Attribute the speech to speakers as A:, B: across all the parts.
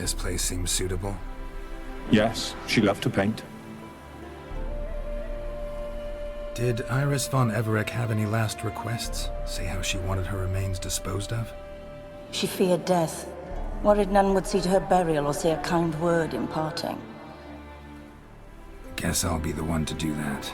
A: This place seems suitable.
B: Yes, she loved to paint.
A: Did Iris von Everec have any last requests? Say how she wanted her remains disposed of?
C: She feared death. Worried none would see to her burial or say a kind word in parting.
A: Guess I'll be the one to do that.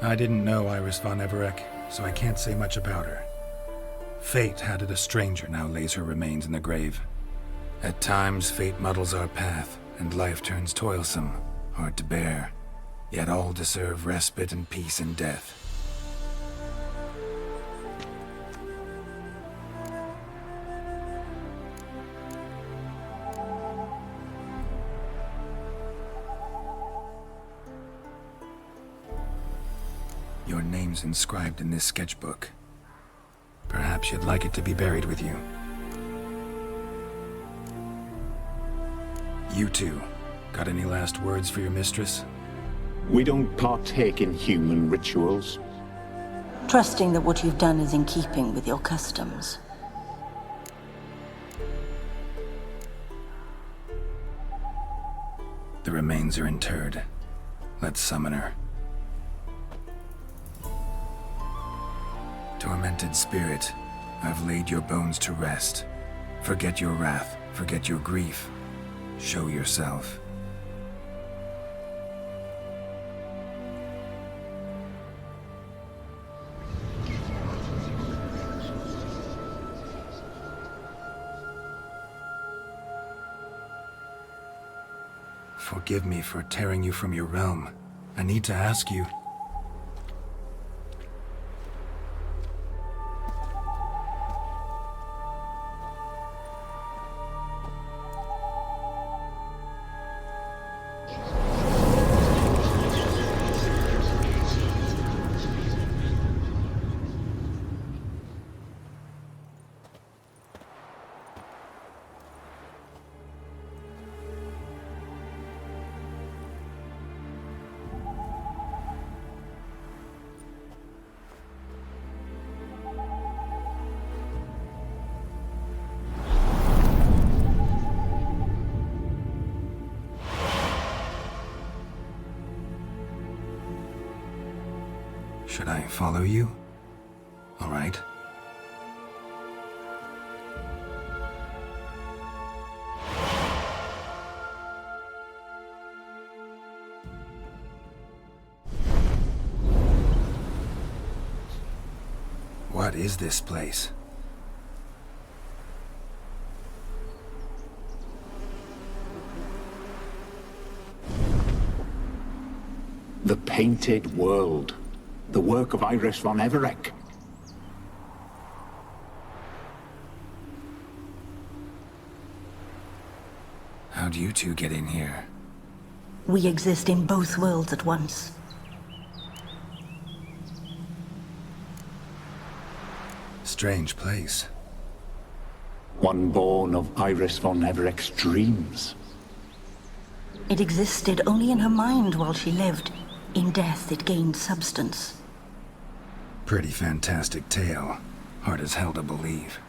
A: I didn't know Iris von Everec, so I can't say much about her. Fate had it a stranger now lays her remains in the grave. At times, fate muddles our path, and life turns toilsome, hard to bear. Yet all deserve respite and peace in death. Your name's inscribed in this sketchbook. Perhaps you'd like it to be buried with you. You two, got any last words for your mistress?
B: We don't partake in human rituals.
C: Trusting that what you've done is in keeping with your customs.
A: The remains are interred. Let's summon her. Tormented spirit, I've laid your bones to rest. Forget your wrath, forget your grief. Show yourself. Forgive me for tearing you from your realm. I need to ask you. Should I follow you? All right. What is this place?
B: The Painted World. The work of Iris von Everec.
A: How'd you two get in here?
C: We exist in both worlds at once.
A: Strange place.
B: One born of Iris von Everec's dreams.
C: It existed only in her mind while she lived. In death, it gained substance.
A: Pretty fantastic tale. Hard as hell to believe.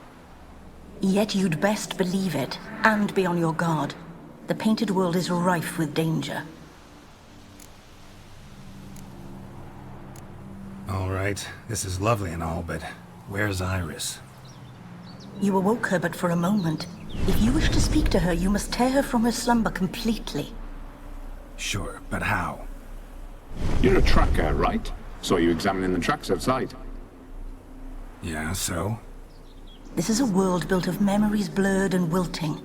C: Yet you'd best believe it, and be on your guard. The Painted World is rife with danger.
A: All right, this is lovely and all, but where's Iris?
C: You awoke her but for a moment. If you wish to speak to her, you must tear her from her slumber completely.
A: Sure, but how?
B: You're a tracker, right? Saw you examining the tracks outside.
A: Yeah, so?
C: This is a world built of memories blurred and wilting.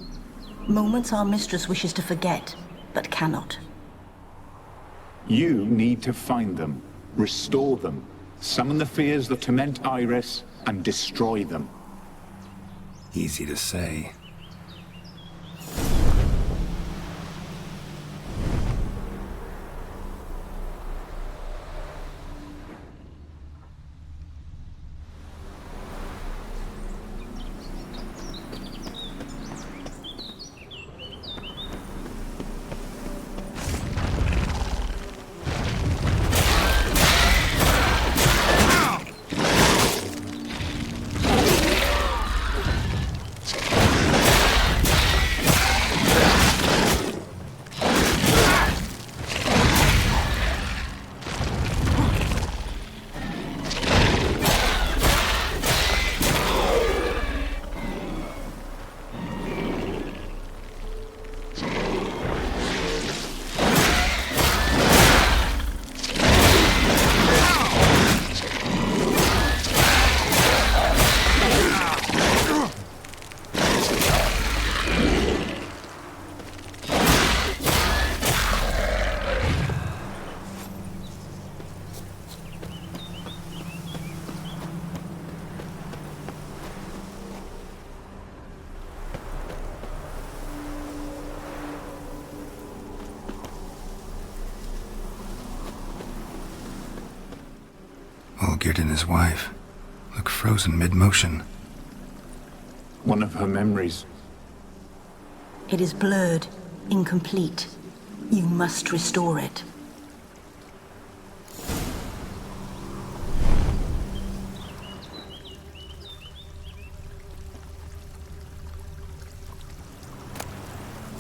C: Moments our mistress wishes to forget, but cannot.
B: You need to find them, restore them, summon the fears that torment Iris, and destroy them.
A: Easy to say. Olgierd and his wife look frozen mid-motion.
B: One of her memories.
C: It is blurred, incomplete. You must restore it.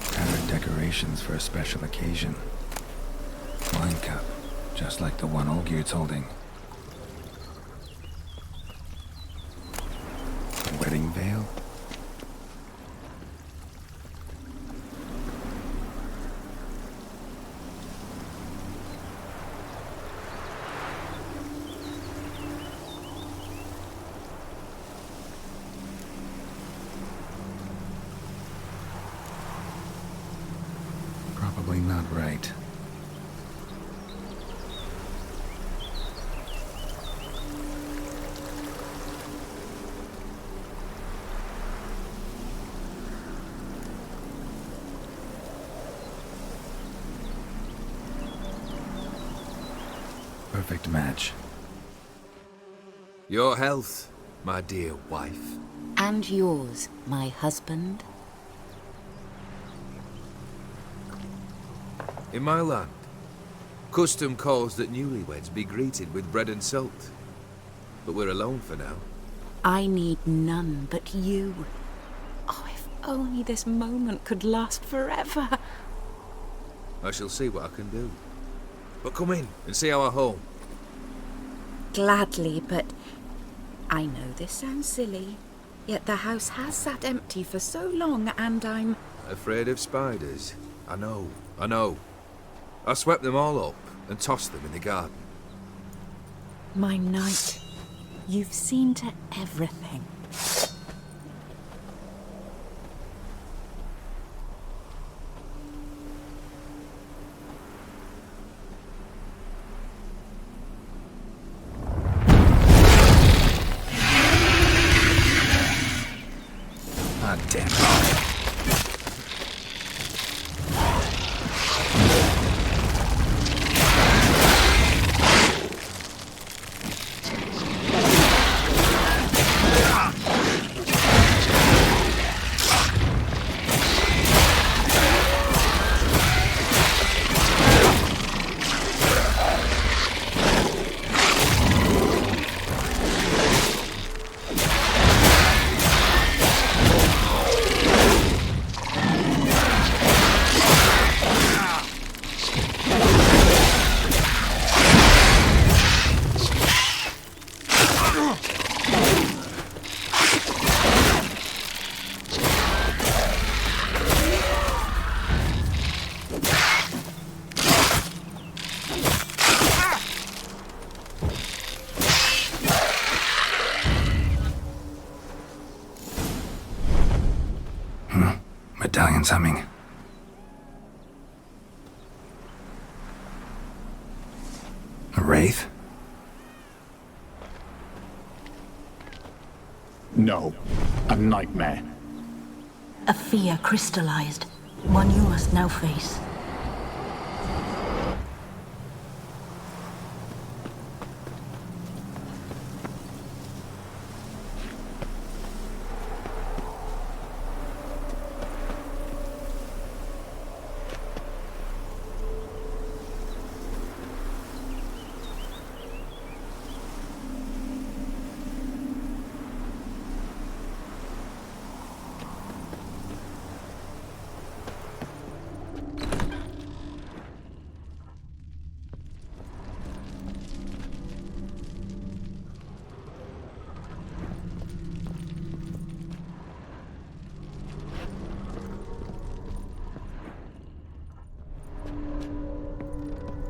A: Tattered decorations for a special occasion. Wine cup, just like the one Olgierd's holding. A wedding veil. Probably not right. Perfect match.
D: Your health, my dear wife.
E: And yours, my husband.
D: In my land, custom calls that newlyweds be greeted with bread and salt. But we're alone for now.
E: I need none but you. Oh, if only this moment could last forever.
D: I shall see what I can do. But come in and see our home.
E: Gladly, but I know this sounds silly, yet the house has sat empty for so long and I'm...
D: Afraid of spiders? I know. I swept them all up and tossed them in the garden.
E: My knight, you've seen to everything.
A: Ah, damn it. Medallion's humming. A wraith?
B: No. A nightmare.
C: A fear crystallized. One you must now face.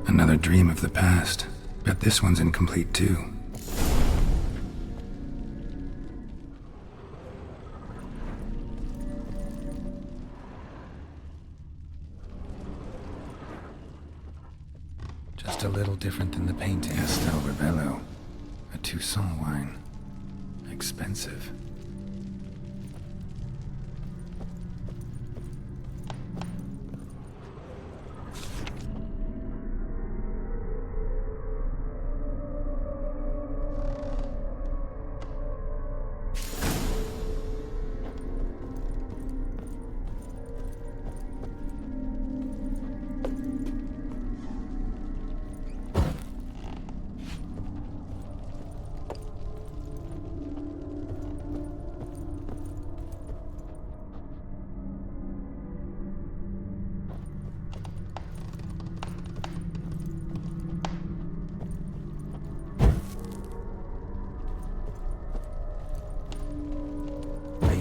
A: Another dream of the past. Bet this one's incomplete too. Just a little different than the painting. Castel Rebello. A Toussaint wine. Expensive.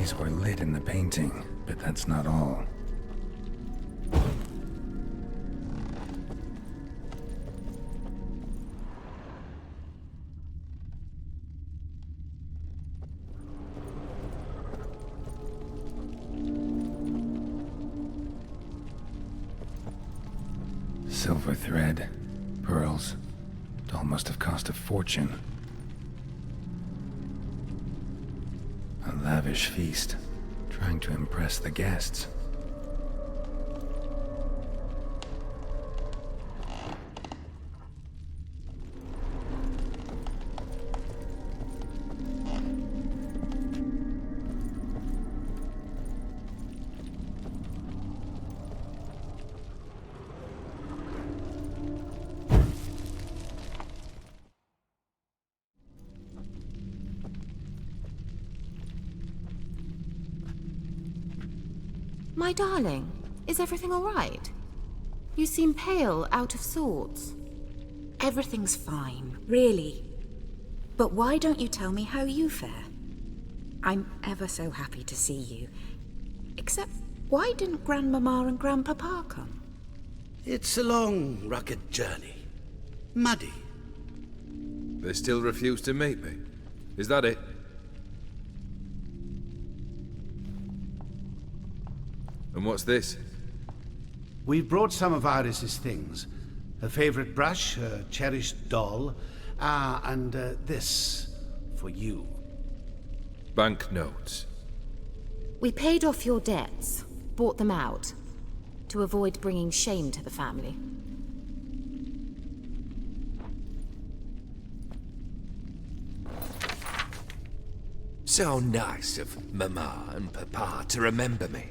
A: These were lit in the painting, but that's not all. Silver thread, pearls. It all must have cost a fortune. A lavish feast, trying to impress the guests.
F: My darling, is everything all right? You seem pale, out of sorts.
E: Everything's fine, really. But why don't you tell me how you fare? I'm ever so happy to see you. Except, why didn't Grandmama and Grandpapa come?
G: It's a long, rugged journey. Muddy.
D: They still refuse to meet me. Is that it? And what's this?
G: We've brought some of Iris's things. Her favorite brush, her cherished doll, and this for you.
D: Banknotes.
F: We paid off your debts, bought them out, to avoid bringing shame to the family.
D: So nice of Mama and Papa to remember me.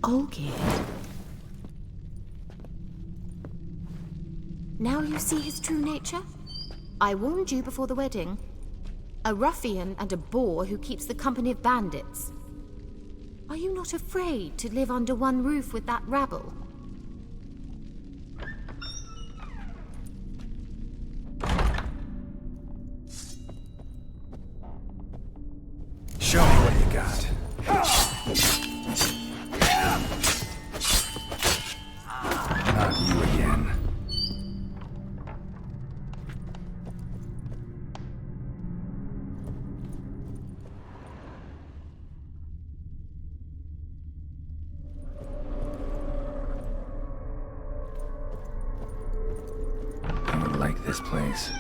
F: Olgierd. Now you see his true nature? I warned you before the wedding. A ruffian and a boor who keeps the company of bandits. Are you not afraid to live under one roof with that rabble?
A: Show me what you got. Not you again. I would like this place.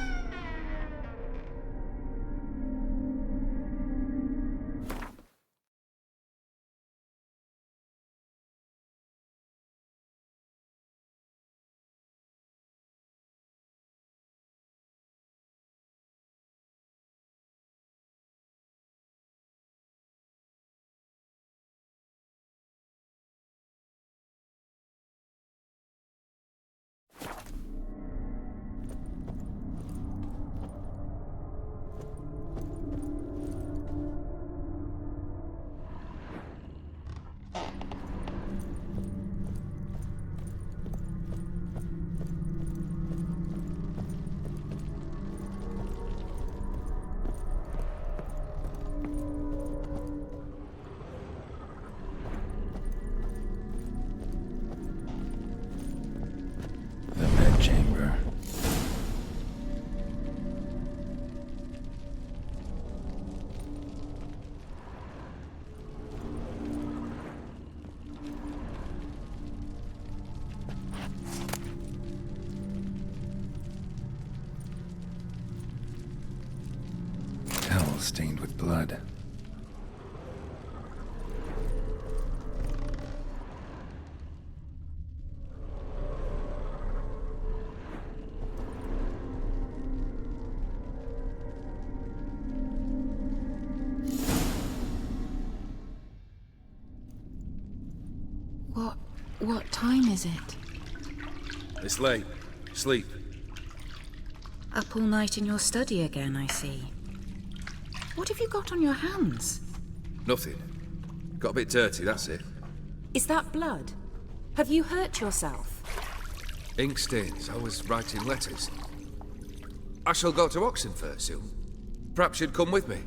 A: The bedchamber. Towel stained with blood.
F: What time is it?
D: It's late. Sleep.
E: Up all night in your study again, I see. What have you got on your hands?
D: Nothing. Got a bit dirty, that's it.
E: Is that blood? Have you hurt yourself?
D: Ink stains. I was writing letters. I shall go to Oxenfurt soon. Perhaps you'd come with me.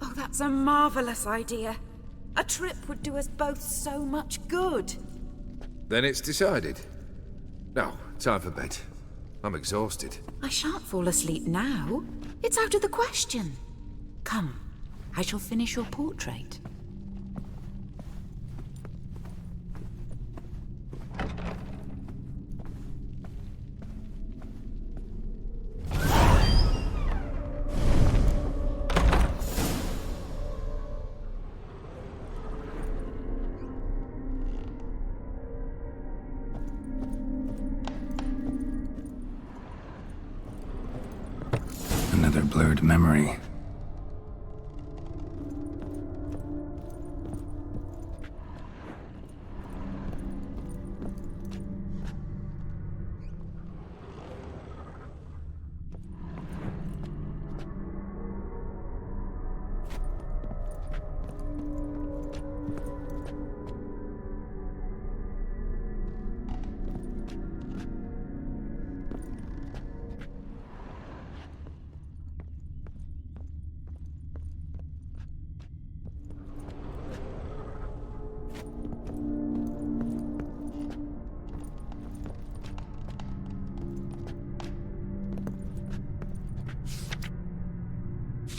E: Oh, that's a marvelous idea. A trip would do us both so much good.
D: Then it's decided. Now, time for bed. I'm exhausted.
E: I shan't fall asleep now. It's out of the question. Come, I shall finish your portrait.
A: Another blurred memory.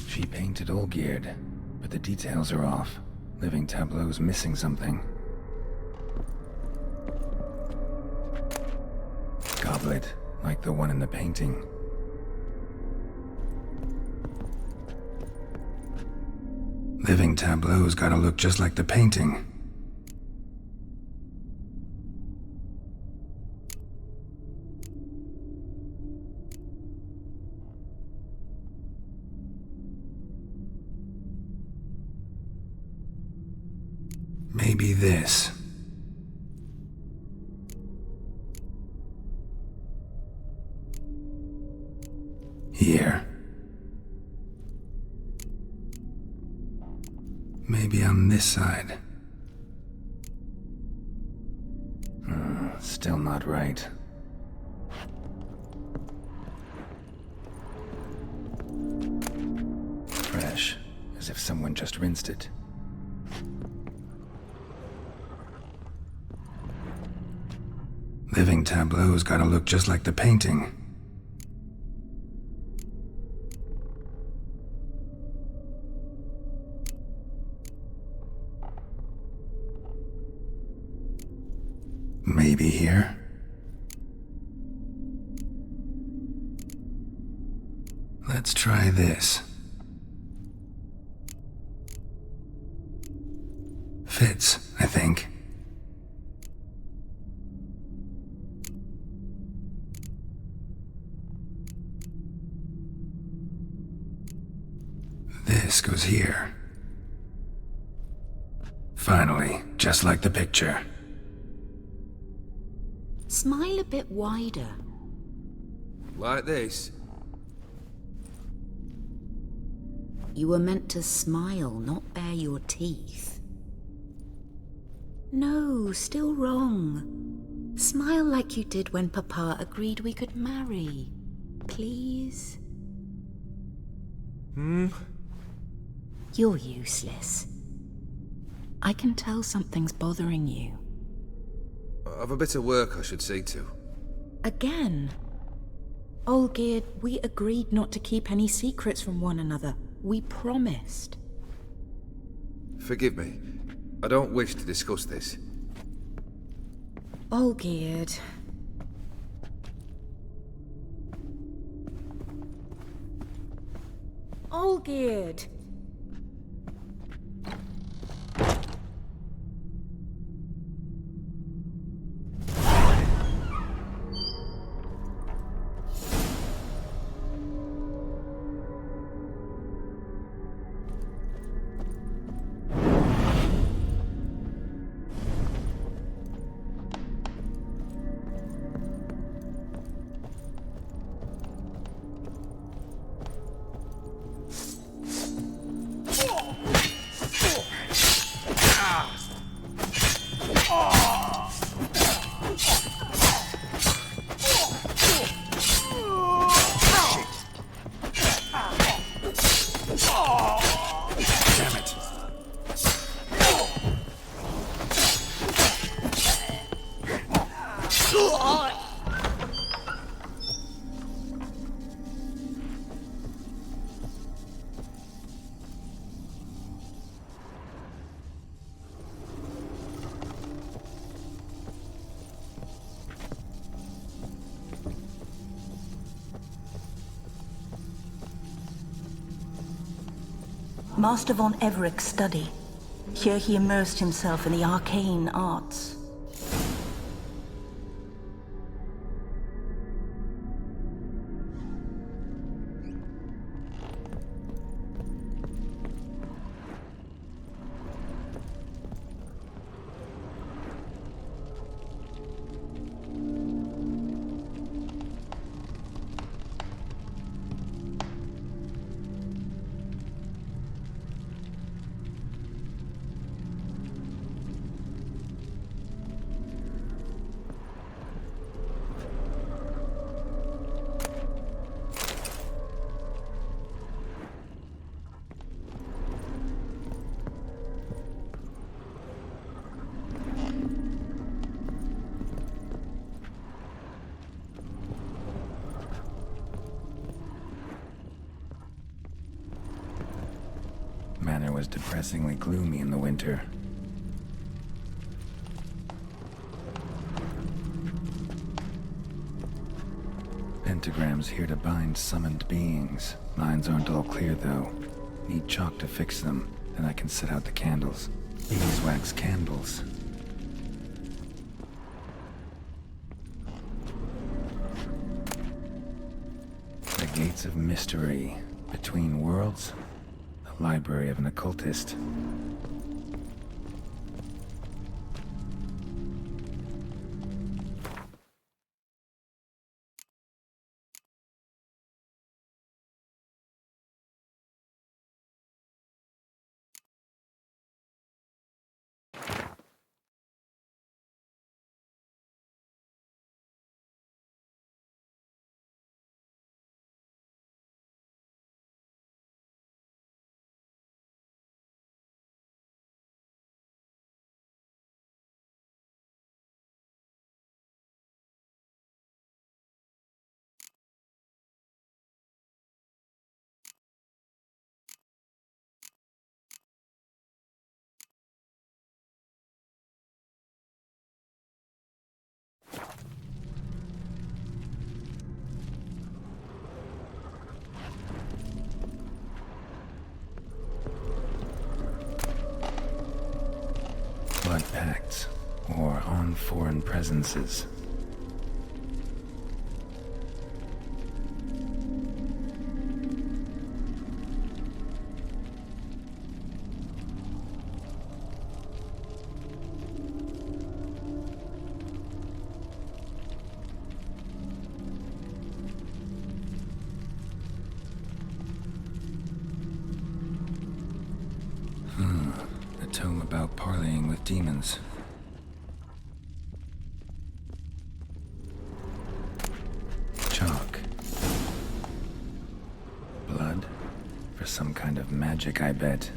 A: She painted Olgierd, but the details are off. Living Tableau's missing something. Goblet, like the one in the painting. Living Tableau's gotta look just like the painting. Maybe this. Here. Maybe on this side. Still not right. Fresh, as if someone just rinsed it. Living Tableau's gotta look just like the painting. Maybe here? Let's try this. Fits, I think. This goes here. Finally, just like the picture.
E: Smile a bit wider.
D: Like this?
E: You were meant to smile, not bare your teeth. No, still wrong. Smile like you did when Papa agreed we could marry. Please? You're useless. I can tell something's bothering you.
D: I've a bit of work I should see to.
E: Again? Olgierd, we agreed not to keep any secrets from one another. We promised.
D: Forgive me. I don't wish to discuss this.
E: Olgierd. Olgierd!
C: Master von Everek's study. Here he immersed himself in the arcane arts.
A: Manor was depressingly gloomy in the winter. Pentagrams here to bind summoned beings. Lines aren't all clear, though. Need chalk to fix them, then I can set out the candles. Beeswax candles. The Gates of Mystery. Between Worlds. The Library of an Occultist. Blood pacts, or on foreign presences. A tome about parleying with demons. Chalk. Blood? For some kind of magic, I bet.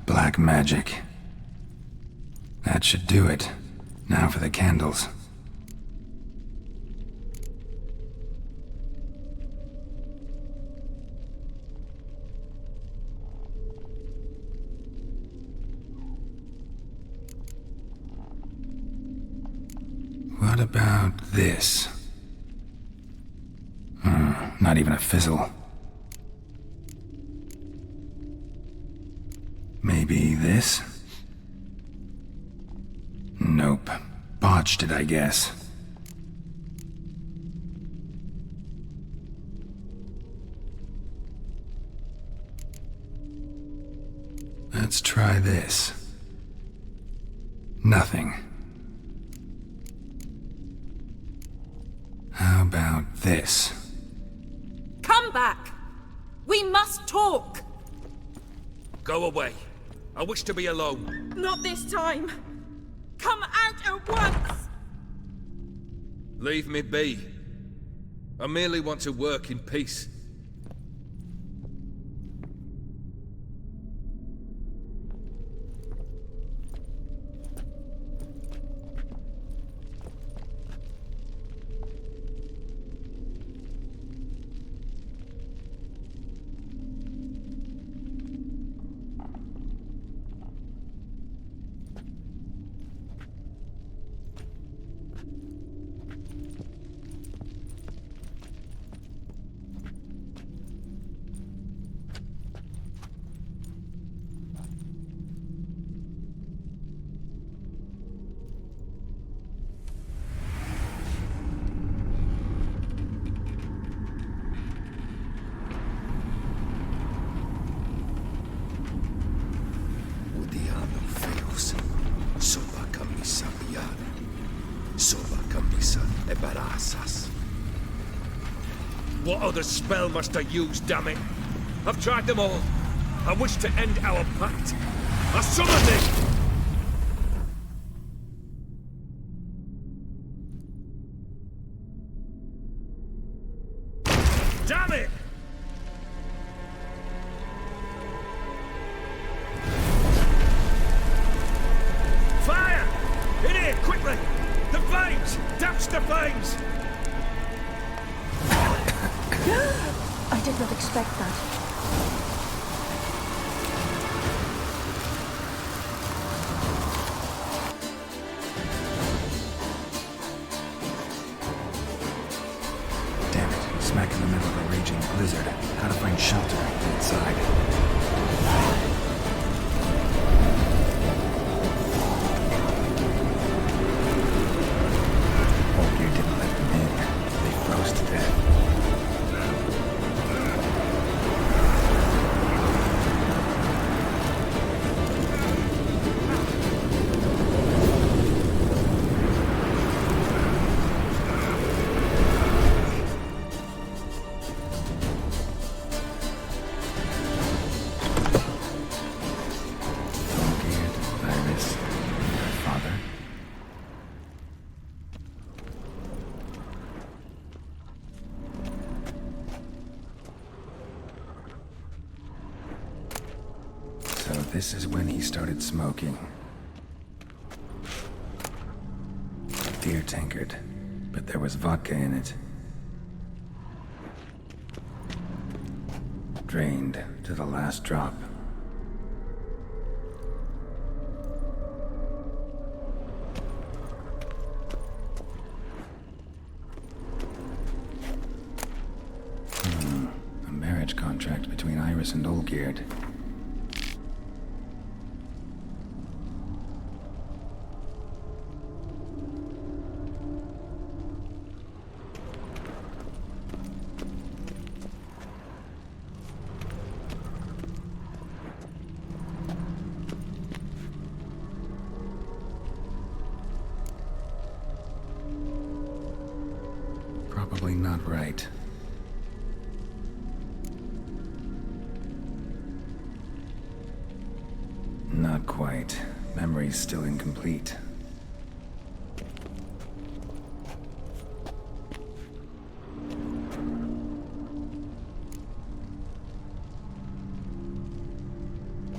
A: Black magic. That should do it. Now for the candles. What about this? Not even a fizzle. Maybe this? Nope. Botched it, I guess. Let's try this. Nothing. How about this?
E: Come back! We must talk!
D: Go away. I wish to be alone.
E: Not this time! Come out at once!
D: Leave me be. I merely want to work in peace.
H: Odiano feos, soba camisa miare, soba camisa e barasas.
I: What other spell must I use, damn it? I've tried them all. I wish to end our pact. I summon thee! Damn it! Fire! In here, quickly! The flames! Douse the flames!
C: I did not expect that.
A: Damn it, smack in the middle of a raging blizzard. How to find shelter inside. Olgierd didn't let them in. They froze to death. Olgierd, Iris, her father. So this is when he started smoking. Beer tankard, but there was vodka in it. Drained to the last drop. A marriage contract between Iris and Olgierd. Probably not right. Not quite. Memory's still incomplete.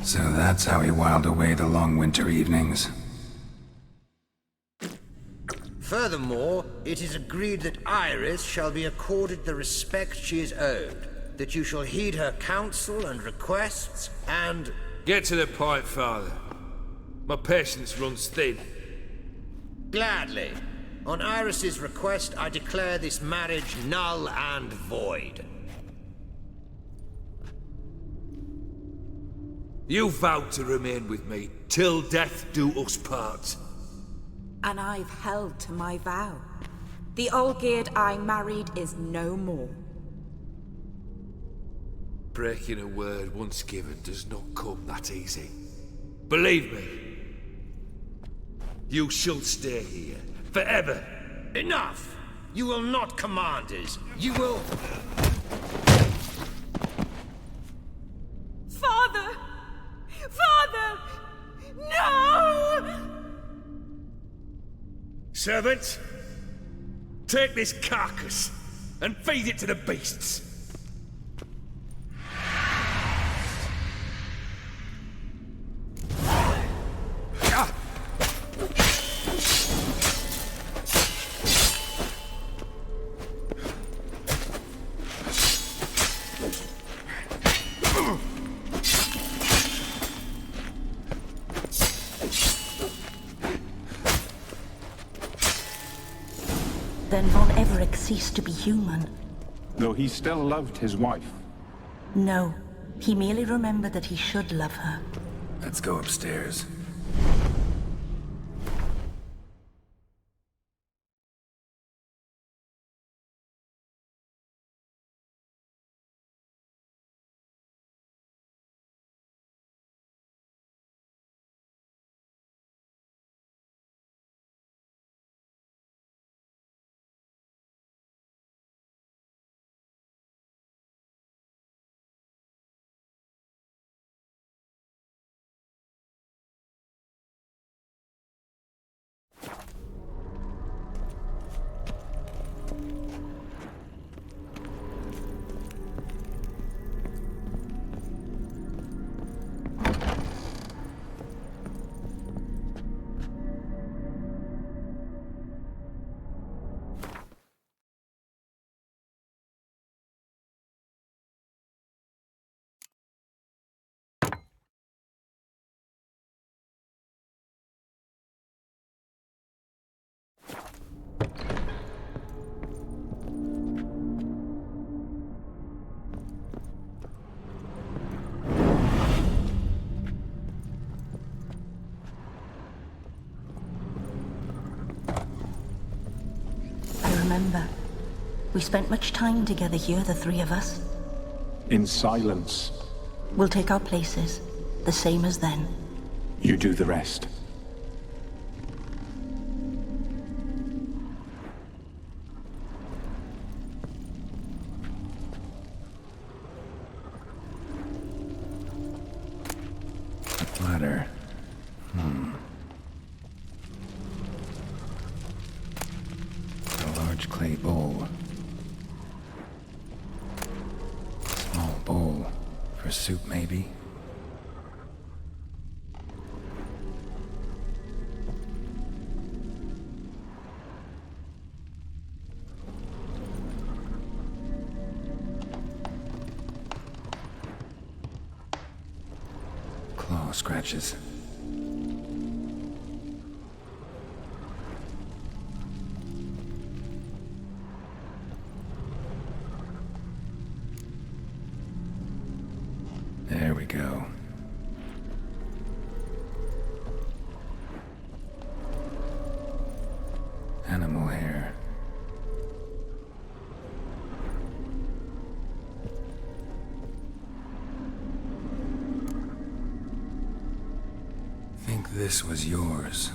A: So that's how he whiled away the long winter evenings.
J: Furthermore, it is agreed that Iris shall be accorded the respect she is owed, that you shall heed her counsel and requests, and...
D: Get to the point, Father. My patience runs thin.
J: Gladly. On Iris's request, I declare this marriage null and void.
D: You vowed to remain with me till death do us part.
E: And I've held to my vow. The Olgierd I married is no more.
D: Breaking a word once given does not come that easy. Believe me. You shall stay here, forever.
J: Enough! You will not command us. You will...
E: Father! Father! No!
I: Servants, Take this carcass and feed it to the beasts.
C: Then Von Everec ceased to be human.
B: Though he still loved his wife.
C: No, he merely remembered that he should love her.
A: Let's go upstairs.
C: Remember, we spent much time together here, the three of us.
B: In silence.
C: We'll take our places, the same as then.
B: You do the rest.
A: Ladder. A large clay bowl. Small bowl. For soup, maybe? Claw scratches. There we go. Animal hair. Think this was yours.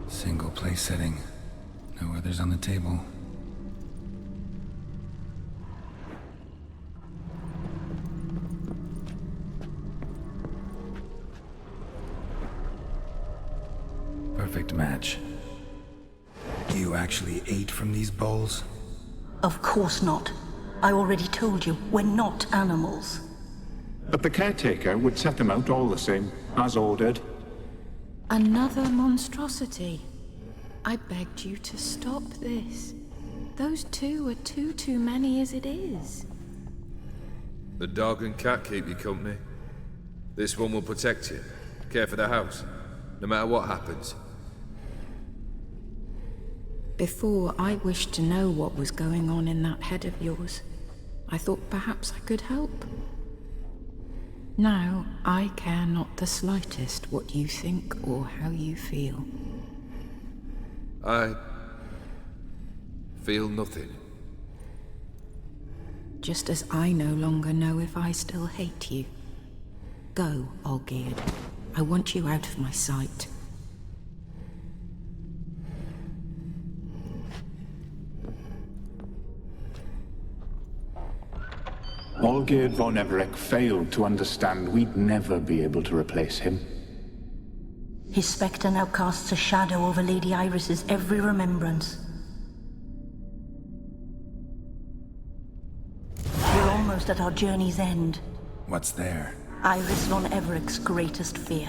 A: Single place setting. No others on the table. Perfect match. You actually ate from these bowls?
C: Of course not. I already told you, we're not animals.
B: But the caretaker would set them out all the same, as ordered.
E: Another monstrosity. I begged you to stop this. Those two are too many as it is.
D: The dog and cat keep you company. This one will protect you, care for the house, no matter what happens.
E: Before, I wished to know what was going on in that head of yours. I thought perhaps I could help. Now, I care not the slightest what you think or how you feel.
D: I feel nothing.
E: Just as I no longer know if I still hate you. Go, Olgierd. I want you out of my sight.
B: Olgierd von Everec failed to understand we'd never be able to replace him.
C: His spectre now casts a shadow over Lady Iris's every remembrance. We're almost at our journey's end.
A: What's there?
C: Iris von Everec's greatest fear.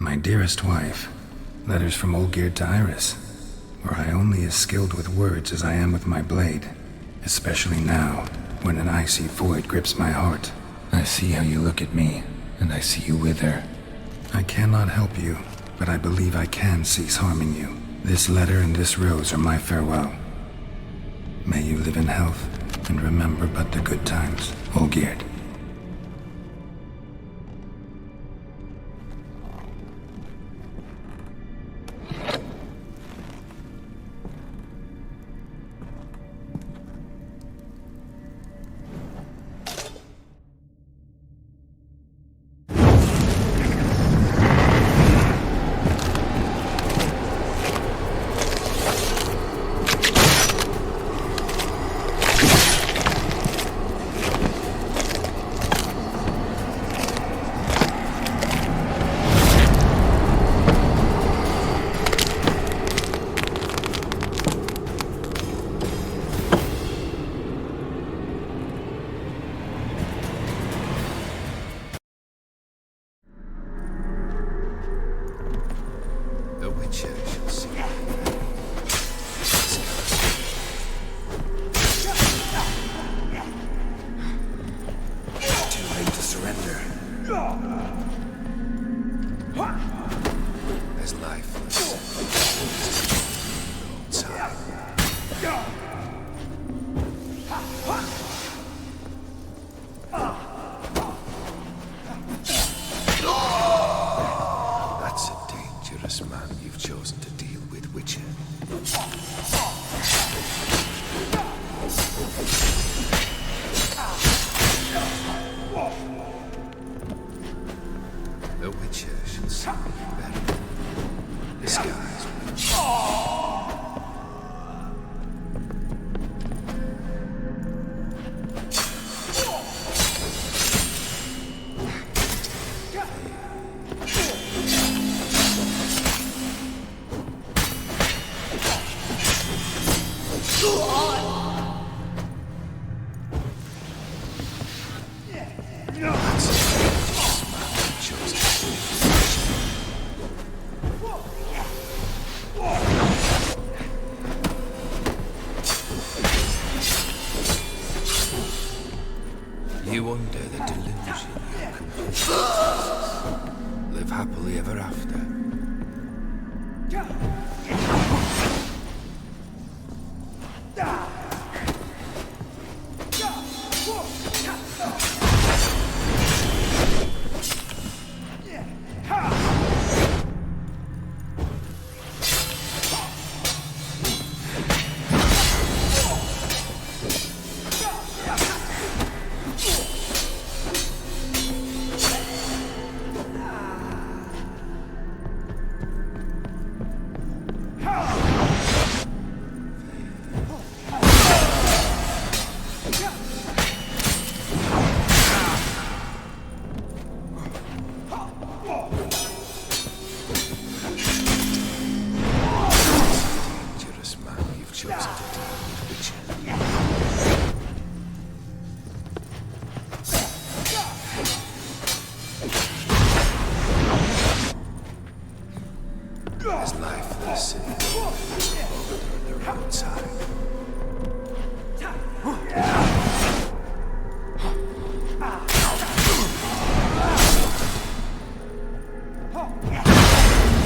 A: My dearest wife, letters from Olgierd to Iris. Were I only as skilled with words as I am with my blade, especially now, when an icy void grips my heart. I see how you look at me, and I see you wither. I cannot help you, but I believe I can cease harming you. This letter and this rose are my farewell. May you live in health, and remember but the good times, Olgierd.
D: You under the delusion you're complete. Live happily ever after.
H: As lifeless and on the roadside.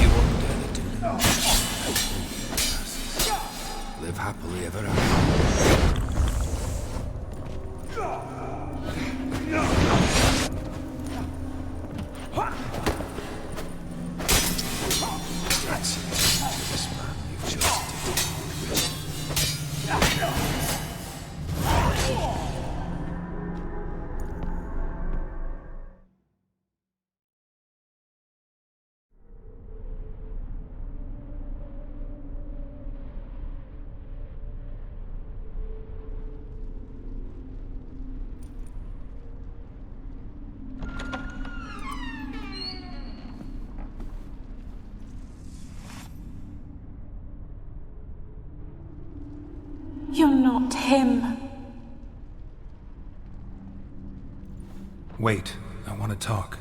D: You won't dare the delusion. Live happily ever after.
H: That's it. To this man you've chosen to deal with.
E: not him.
A: Wait, I want to talk.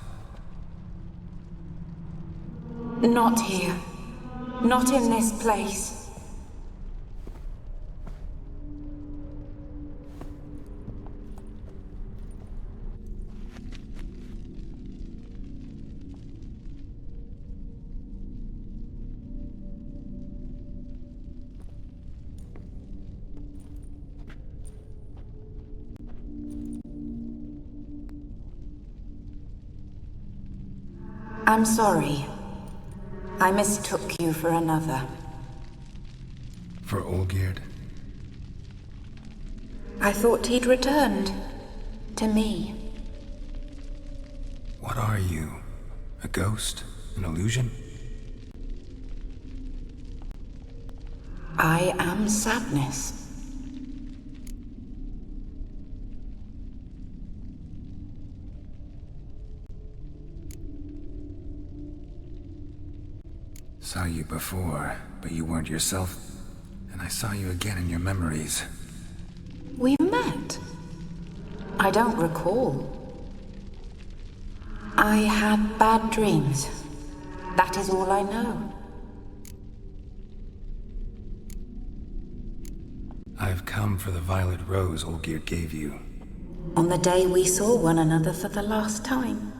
E: Not here. Not in this place. I'm sorry. I mistook you for another.
A: For Olgierd?
E: I thought he'd returned. To me.
A: What are you? A ghost? An illusion?
E: I am sadness.
A: Saw you before, but you weren't yourself. And I saw you again in your memories.
E: We met? I don't recall. I had bad dreams. That is all I know.
A: I've come for the violet rose Olgierd gave you.
E: On the day we saw one another for the last time,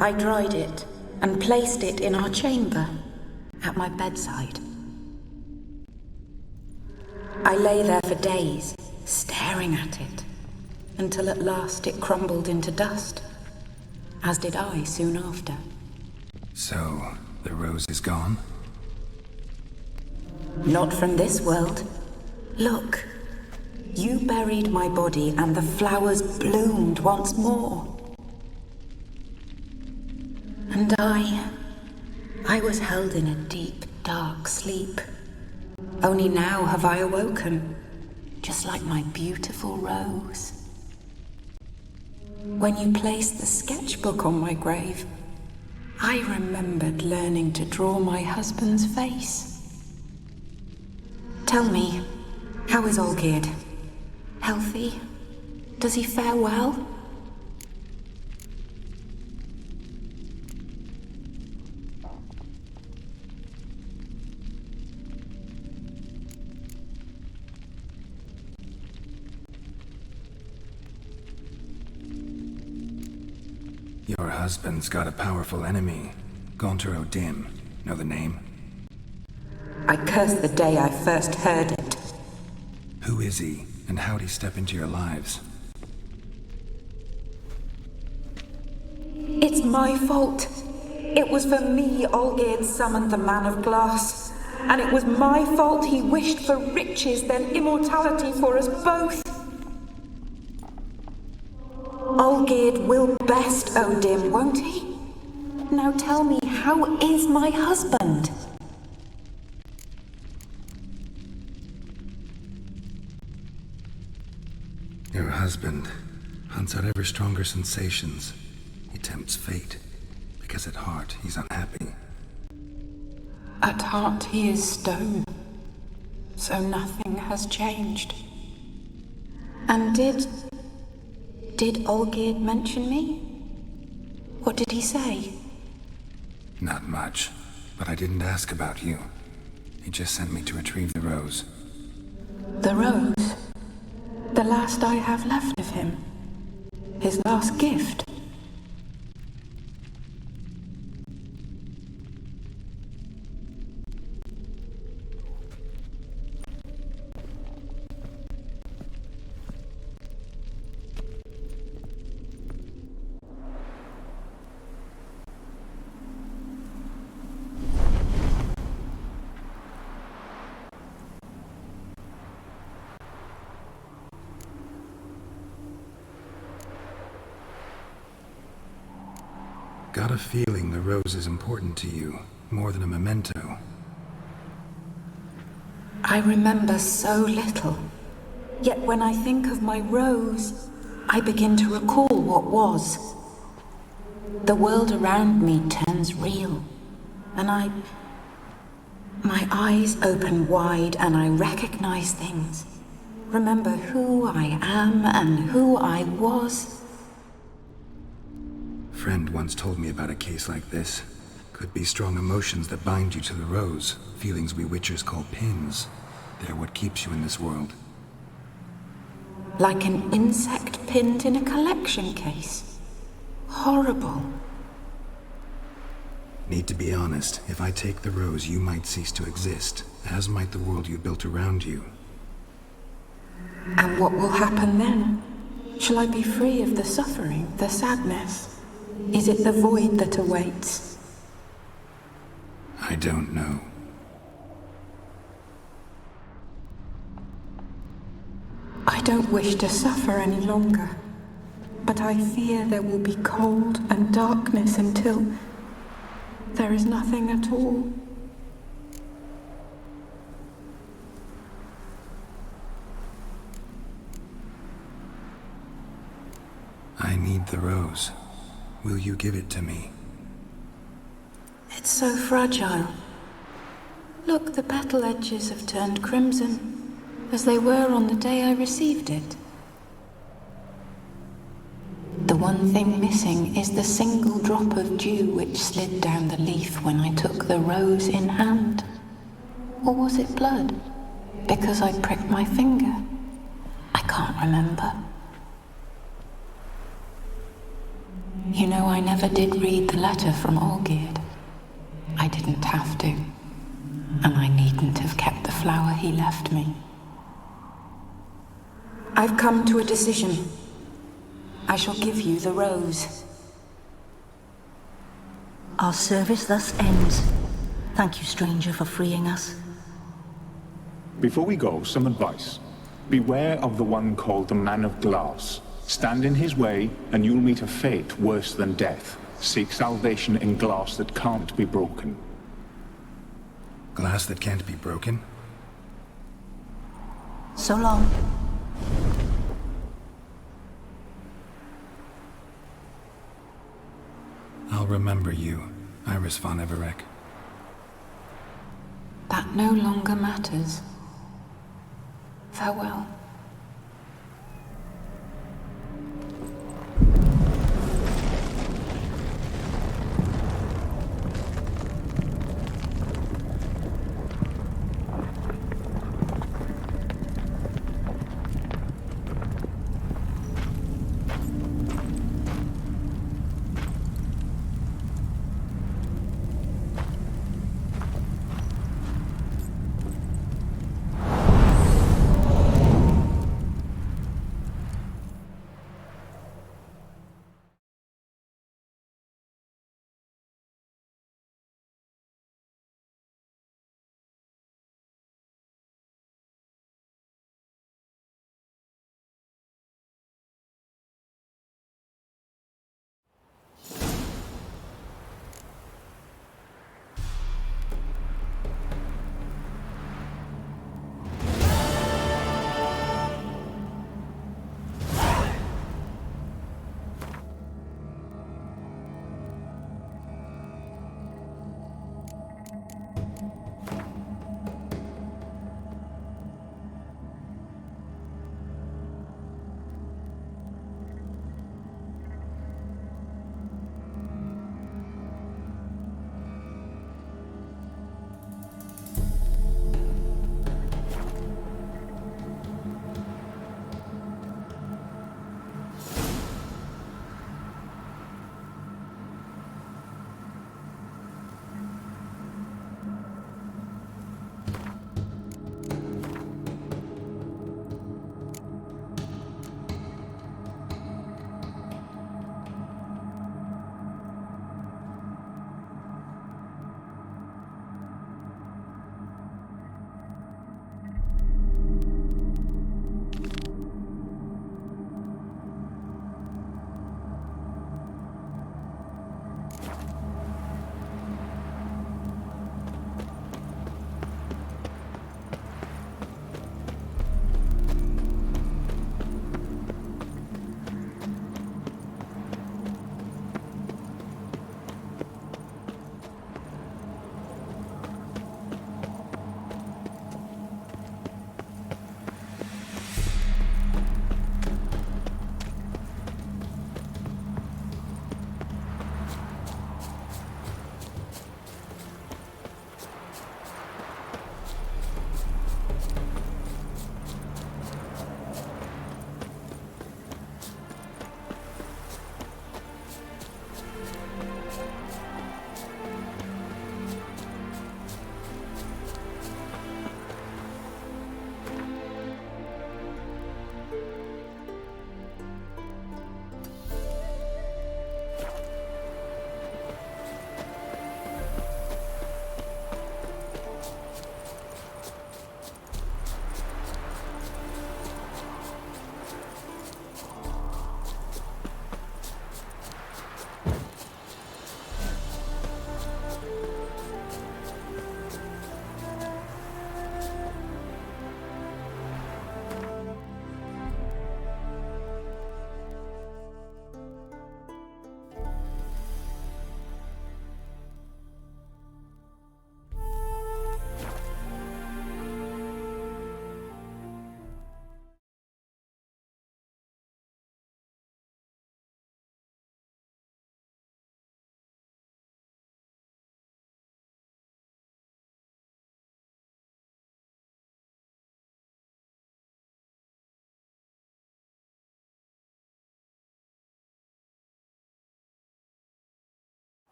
E: I dried it and placed it in our chamber, at my bedside. I lay there for days, staring at it, until at last it crumbled into dust, as did I soon after.
A: So, the rose is gone?
E: Not from this world. Look, you buried my body and the flowers bloomed once more. And I was held in a deep, dark sleep. Only now have I awoken, just like my beautiful rose. When you placed the sketchbook on my grave, I remembered learning to draw my husband's face. Tell me, how is Olgierd? Healthy? Does he fare well?
A: Your husband's got a powerful enemy. Gaunter O'Dim. Know the name?
E: I curse the day I first heard it.
A: Who is he, and how'd he step into your lives?
E: It's my fault. It was for me Olgierd summoned the Man of Glass. And it was my fault he wished for riches, then immortality for us both. Olgierd will best O'Dim, won't he? Now tell me, how is my husband?
A: Your husband hunts out ever stronger sensations. He tempts fate, because at heart he's unhappy.
E: At heart he is stone, so nothing has changed. And did Olgierd mention me? What did he say?
A: Not much, but I didn't ask about you. He just sent me to retrieve the rose.
E: The rose? The last I have left of him? His last gift?
A: Got a feeling the rose is important to you, more than a memento.
E: I remember so little. Yet when I think of my rose, I begin to recall what was. The world around me turns real, and my eyes open wide and I recognize things. Remember who I am and who I was.
A: Friend once told me about a case like this. Could be strong emotions that bind you to the rose. Feelings we witchers call pins. They're what keeps you in this world.
E: Like an insect pinned in a collection case. Horrible.
A: Need to be honest. If I take the rose, you might cease to exist, as might the world you built around you.
E: And what will happen then? Shall I be free of the suffering, the sadness? Is it the void that awaits?
A: I don't know.
E: I don't wish to suffer any longer, but I fear there will be cold and darkness until there is nothing at all.
A: I need the rose. Will you give it to me?
E: It's so fragile. Look, the petal edges have turned crimson, as they were on the day I received it. The one thing missing is the single drop of dew which slid down the leaf when I took the rose in hand. Or was it blood? Because I pricked my finger? I can't remember. You know, I never did read the letter from Olgierd. I didn't have to. And I needn't have kept the flower he left me. I've come to a decision. I shall give you the rose.
C: Our service thus ends. Thank you, stranger, for freeing us.
B: Before we go, some advice. Beware of the one called the Man of Glass. Stand in his way, and you'll meet a fate worse than death. Seek salvation in glass that can't be broken.
A: Glass that can't be broken?
C: So long.
A: I'll remember you, Iris von Everec.
E: That no longer matters. Farewell.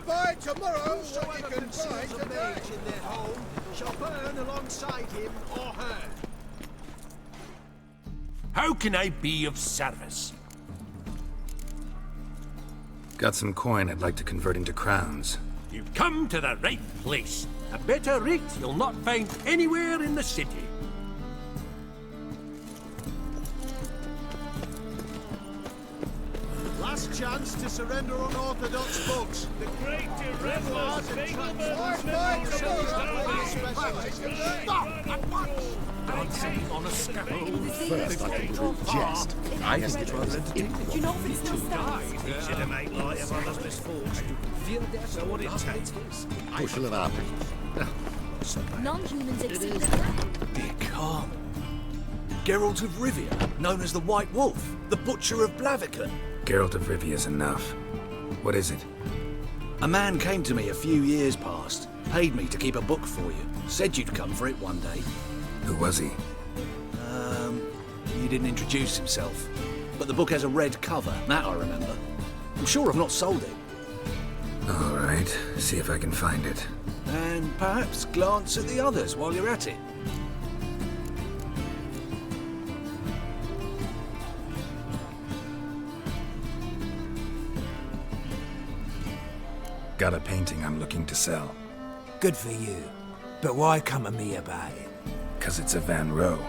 K: buy tomorrow what you can buy today. In their home shall burn alongside him or her.
I: How can I be of service?
A: Got some coin I'd like to convert into crowns.
I: You've come to the right place. A better rate you'll not find anywhere in the city.
K: Last chance to surrender unorthodox bugs. The great irreverent Stop at once!
I: Dancing on a scaffold.
K: First I can prove jest. I have it was
E: Do you know if it's still stands?
K: Easy to make light of others' misfortune. So what it takes. Bushel of apples.
F: Non-humans exceed.
L: Be calm. Geralt of Rivia, known as the White Wolf, the Butcher of Blaviken.
A: Geralt of Rivia's enough. What is it?
L: A man came to me a few years past, paid me to keep a book for you, said you'd come for it one day.
A: Who was he?
L: He didn't introduce himself. But the book has a red cover, that I remember. I'm sure I've not sold it.
A: All right, see if I can find it.
L: And perhaps glance at the others while you're at it.
A: Got a painting I'm looking to sell.
M: Good for you. But why come to me about it?
A: 'Cause it's a Van Row.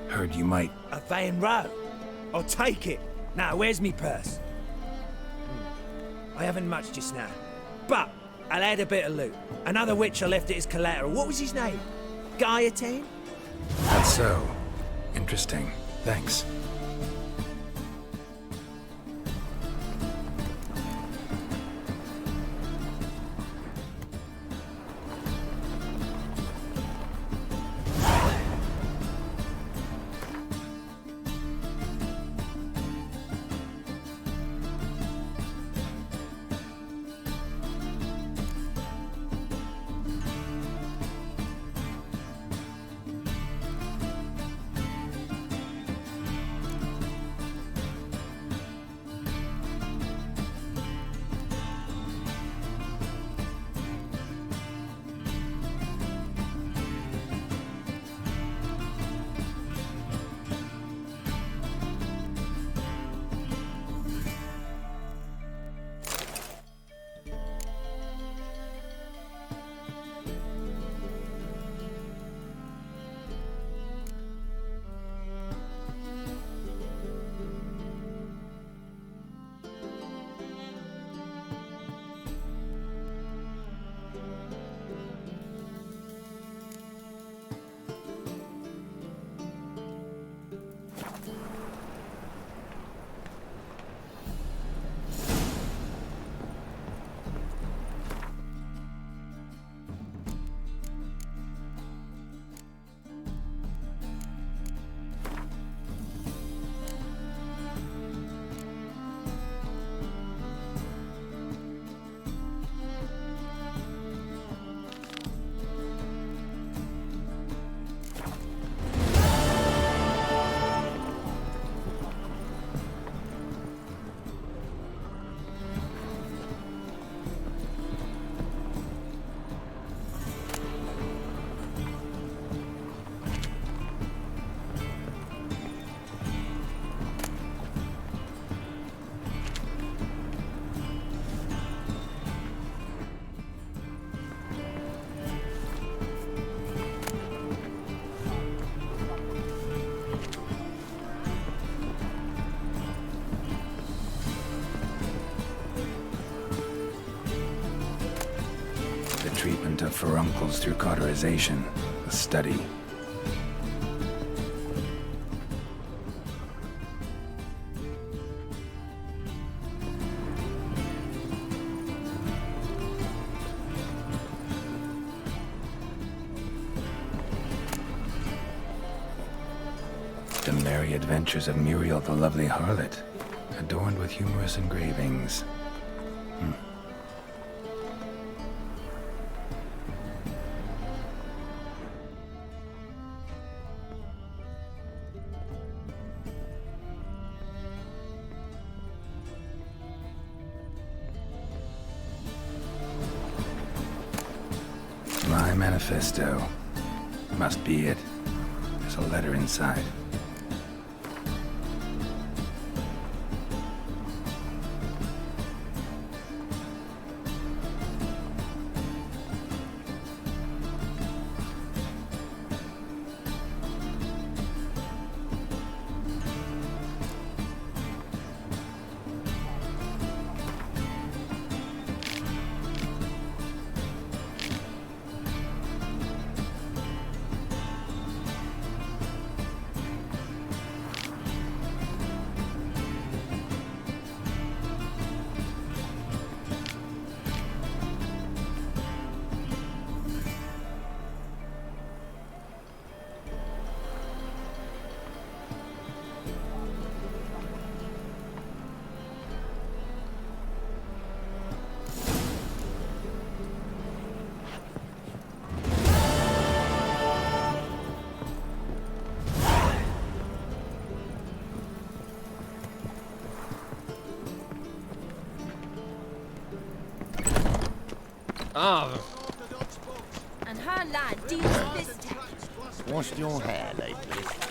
A: Heard you might...
M: A Van Row? I'll take it. Now, where's me purse? I haven't much just now. But I'll add a bit of loot. Another witch I left it as collateral. What was his name? Gaiatane?
A: That's so. Interesting. Thanks. Treatment of furuncles through cauterization. A study. The Merry Adventures of Muriel the Lovely Harlot, adorned with humorous engravings. manifesto. Must be it. There's a letter inside.
N: And her lad deals this tech.
O: Washed your hair lately?